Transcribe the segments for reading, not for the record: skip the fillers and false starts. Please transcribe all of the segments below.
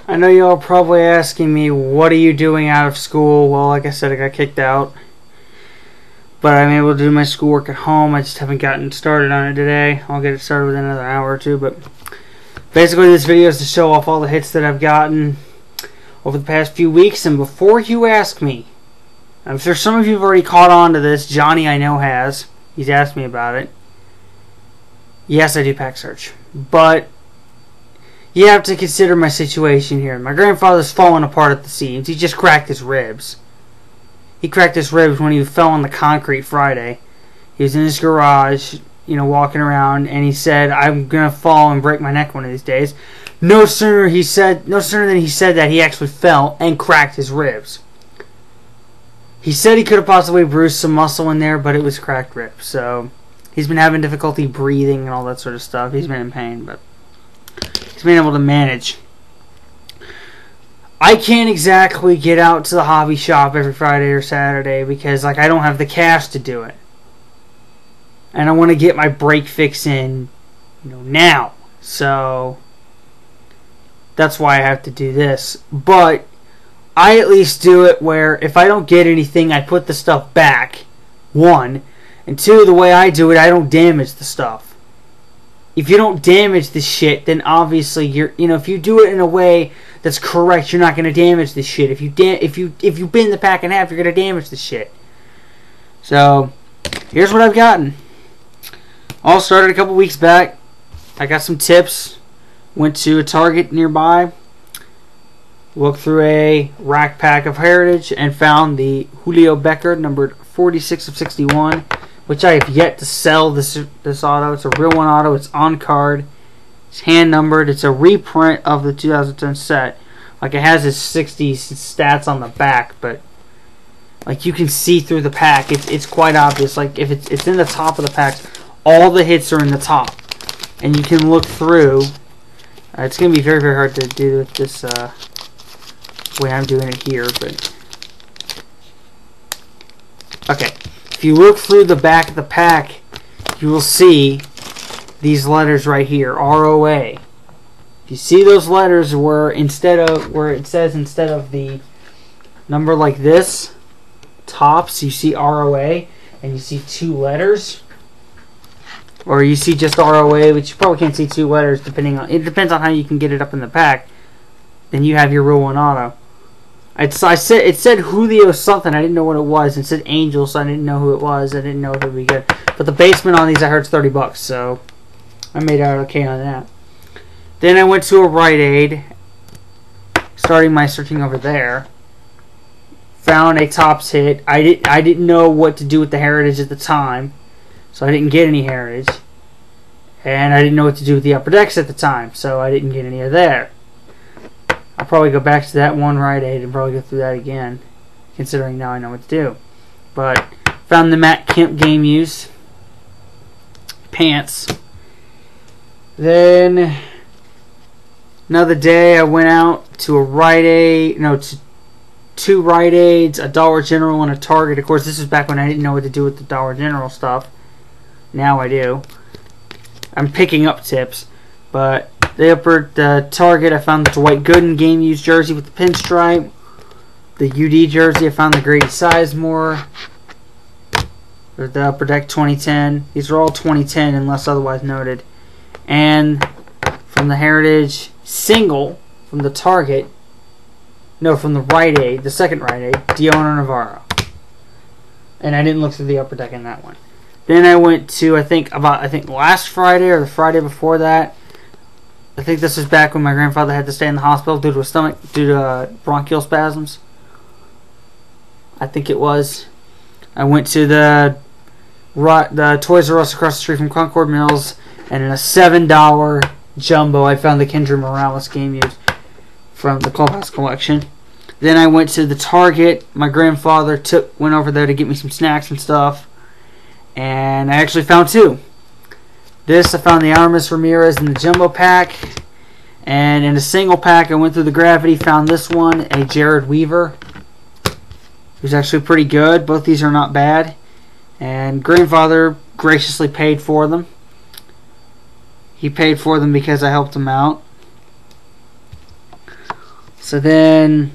I know y'all are probably asking me, what are you doing out of school? Well, like I said, I got kicked out. But I'm able to do my schoolwork at home. I just haven't gotten started on it today. I'll get it started within another hour or two. But basically, this video is to show off all the hits that I've gotten over the past few weeks. And before you ask me, I'm sure some of you have already caught on to this. Johnny, I know, has. He's asked me about it. Yes, I do pack search. But you have to consider my situation here. My grandfather's falling apart at the seams. He just cracked his ribs. He cracked his ribs when he fell on the concrete Friday. He was in his garage, walking around, and he said, "I'm gonna fall and break my neck one of these days." No sooner than he said that, he actually fell and cracked his ribs. He said he could have possibly bruised some muscle in there, but it was cracked ribs. So he's been having difficulty breathing and all that sort of stuff. He's been in pain, but he's been able to manage. I can't exactly get out to the hobby shop every Friday or Saturday because I don't have the cash to do it. And I want to get my break fix in now. So that's why I have to do this. But I at least do it where if I don't get anything, I put the stuff back. One. And two, the way I do it, I don't damage the stuff. If you don't damage the shit, then obviously if you do it in a way that's correct, you're not going to damage the shit. If you bend the pack in half, you're going to damage the shit. So here's what I've gotten. All started a couple weeks back. I got some tips. Went to a Target nearby. Looked through a rack pack of Heritage and found the Julio Becker numbered 46 of 61. Which I have yet to sell this auto. It's a real one auto. It's on card. It's hand numbered. It's a reprint of the 2010 set. It has his 60s stats on the back, but you can see through the pack. It's quite obvious. If it's in the top of the packs, all the hits are in the top, and you can look through. It's going to be very, very hard to do with this way I'm doing it here, but okay. If you look through the back of the pack, you will see these letters right here, ROA. If you see those letters where it says instead of the number like this, tops, you see ROA, and you see two letters, or you see just ROA, which you probably can't see two letters. It depends on how you can get it up in the pack. Then you have your real one auto. It said Julio something. I didn't know what it was. It said Angel, so I didn't know who it was. I didn't know if it would be good. But the basement on these I heard is $30, so I made out okay on that. Then I went to a Rite Aid, starting my searching over there. Found a Topps hit. I didn't know what to do with the Heritage at the time, so I didn't get any Heritage. And I didn't know what to do with the Upper Decks at the time, so I didn't get any of there. I'll probably go back to that one Rite Aid and probably go through that again, considering now I know what to do. But found the Matt Kemp game use pants. Then another day I went out to a Rite Aid, to two Rite Aids, a Dollar General, and a Target. Of course, this is back when I didn't know what to do with the Dollar General stuff. Now I do. I'm picking up tips, but the Target, I found the Dwight Gooden game used jersey with the pinstripe. The UD jersey, I found the Grady Sizemore. Or the Upper Deck 2010. These are all 2010 unless otherwise noted. And from the Heritage single, from the Target, from the Rite Aid, the second Rite Aid, Dioner Navarro. And I didn't look through the Upper Deck in that one. Then I went to, I think last Friday or the Friday before that. I think this was back when my grandfather had to stay in the hospital due to bronchial spasms. I think it was. I went to the Toys R Us across the street from Concord Mills, and in a $7 jumbo, I found the Kendra Morales game used from the Clubhouse collection. Then I went to the Target. My grandfather went over there to get me some snacks and stuff, and I actually found two. I found the Aramis Ramirez in the jumbo pack, and in a single pack I went through the Gravity, found this one, a Jared Weaver, who's actually pretty good. Both these are not bad, and grandfather graciously paid for them. He paid for them because I helped him out. So then,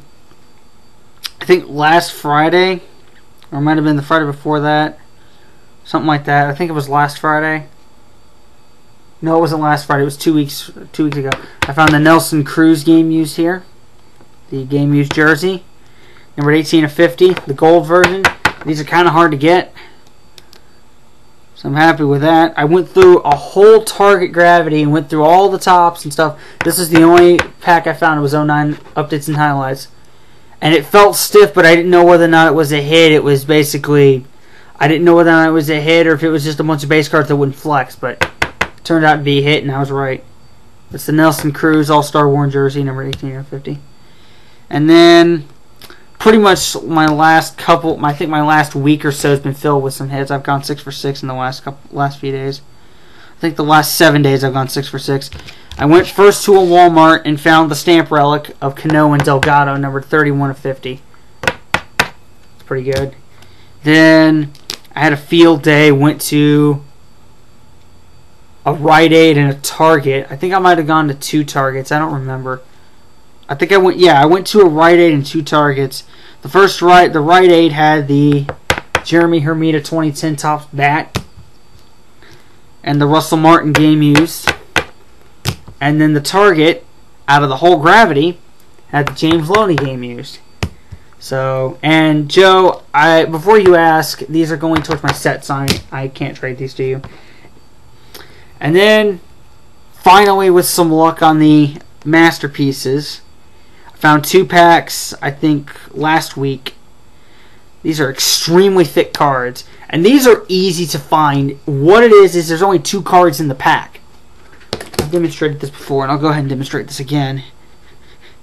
I think last Friday, or it might have been the Friday before that, something like that. I think it was last Friday. No, it wasn't last Friday. It was 2 weeks ago. I found the Nelson Cruz game used here. The game used jersey. Number 18 of 50, the gold version. These are kind of hard to get, so I'm happy with that. I went through a whole Target Gravity and went through all the tops and stuff. This is the only pack I found. It was 09 updates and highlights. And it felt stiff, but I didn't know whether or not it was a hit. It was basically, I didn't know whether or not it was a hit or if it was just a bunch of base cards that wouldn't flex, but it turned out to be a hit, and I was right. It's the Nelson Cruz All-Star Worn Jersey, number 18 of 50. And then, pretty much my last couple, I think my last week or so has been filled with some hits. I've gone 6 for 6 in the last few days. I think the last 7 days I've gone 6 for 6. I went first to a Walmart and found the stamp relic of Cano and Delgado, number 31 of 50. It's pretty good. Then I had a field day, went to a Rite Aid and a Target. I think I might have gone to 2 Targets. I don't remember. I think I went to a Rite Aid and 2 Targets. The Rite Aid had the Jeremy Hermida 2010 Topps bat and the Russell Martin game used. And then the Target, out of the whole Gravity, had the James Loney game used. So, and Joe, before you ask, these are going towards my set sign. I can't trade these to you. And then, finally, with some luck on the masterpieces, I found 2 packs, I think, last week. These are extremely thick cards, and these are easy to find. What it is there's only 2 cards in the pack. I've demonstrated this before, and I'll go ahead and demonstrate this again.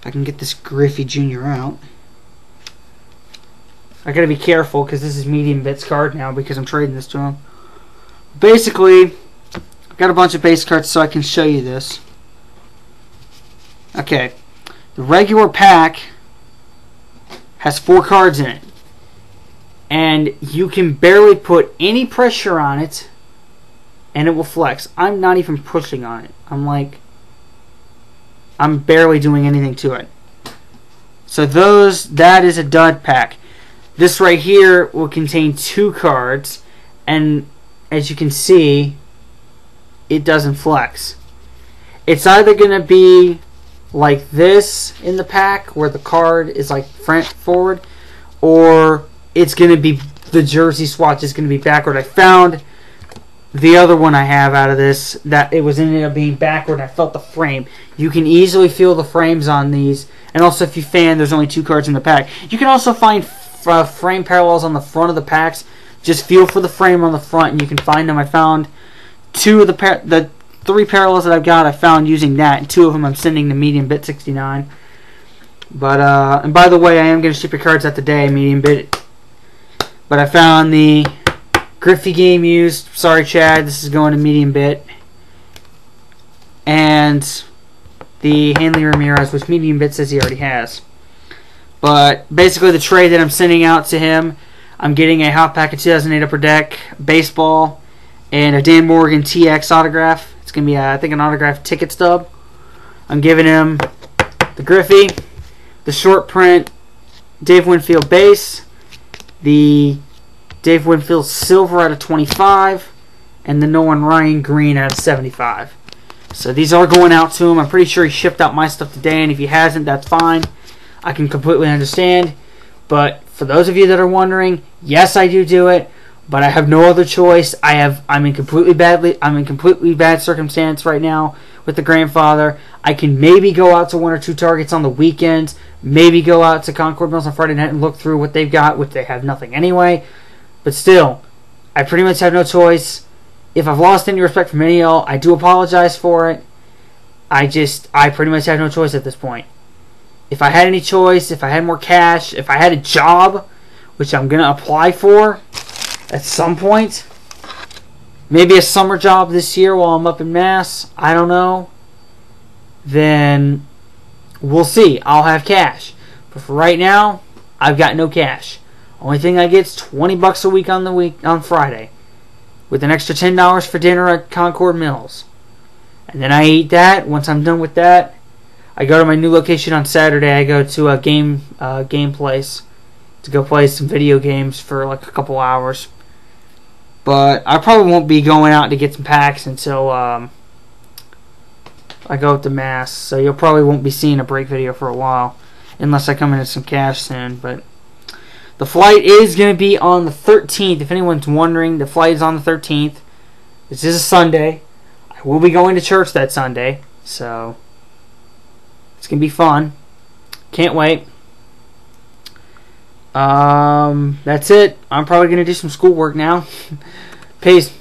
If I can get this Griffey Jr. out. I gotta be careful, because this is medium bits card now, because I'm trading this to him. Basically, I've got a bunch of base cards so I can show you this. Okay. The regular pack has 4 cards in it. And you can barely put any pressure on it, and it will flex. I'm not even pushing on it. I'm barely doing anything to it. So that is a dud pack. This right here will contain 2 cards, and as you can see, it doesn't flex. It's either going to be like this in the pack, where the card is like front forward, or it's going to be, the jersey swatch is going to be backward. I found the other one I have out of this that it was ended up being backward. I felt the frame. You can easily feel the frames on these, and also if you fan, there's only 2 cards in the pack. You can also find frame parallels on the front of the packs. Just feel for the frame on the front, and you can find them. I found 2 of the 3 parallels that I've got. I found using that, and 2 of them I'm sending to Medium Bit 69. But and by the way, I am going to ship your cards out today, Medium Bit. But I found the Griffey game used. Sorry, Chad, this is going to Medium Bit. And the Hanley Ramirez, which Medium Bit says he already has. But basically, the trade that I'm sending out to him, I'm getting a Hot Pack of 2008 Upper Deck baseball and a Dan Morgan TX autograph. It's going to be, I think, an autographed ticket stub. I'm giving him the Griffey, the short print Dave Winfield base, the Dave Winfield silver out of 25, and the Nolan Ryan green out of 75. So these are going out to him. I'm pretty sure he shipped out my stuff today, and if he hasn't, that's fine. I can completely understand. But for those of you that are wondering, yes, I do it, but I have no other choice. I'm in completely bad circumstance right now with the grandfather. I can maybe go out to 1 or 2 Targets on the weekends, maybe go out to Concord Mills on Friday night and look through what they've got, which they have nothing anyway. But still, I pretty much have no choice. If I've lost any respect from any of y'all, I do apologize for it. I pretty much have no choice at this point. If I had any choice, if I had more cash, if I had a job, which I'm going to apply for at some point, maybe a summer job this year while I'm up in Mass, I don't know, then we'll see. I'll have cash. But for right now, I've got no cash. Only thing I get is $20 a week on Friday, with an extra $10 for dinner at Concord Mills. And then I eat that. Once I'm done with that, I go to my new location on Saturday. I go to a game place to go play some video games for like a couple hours. But I probably won't be going out to get some packs until I go up to Mass. So you'll probably won't be seeing a break video for a while, unless I come into some cash soon. But the flight is going to be on the 13th. If anyone's wondering, the flight is on the 13th. This is a Sunday. I will be going to church that Sunday, so it's going to be fun. Can't wait. That's it. I'm probably going to do some schoolwork now. Peace.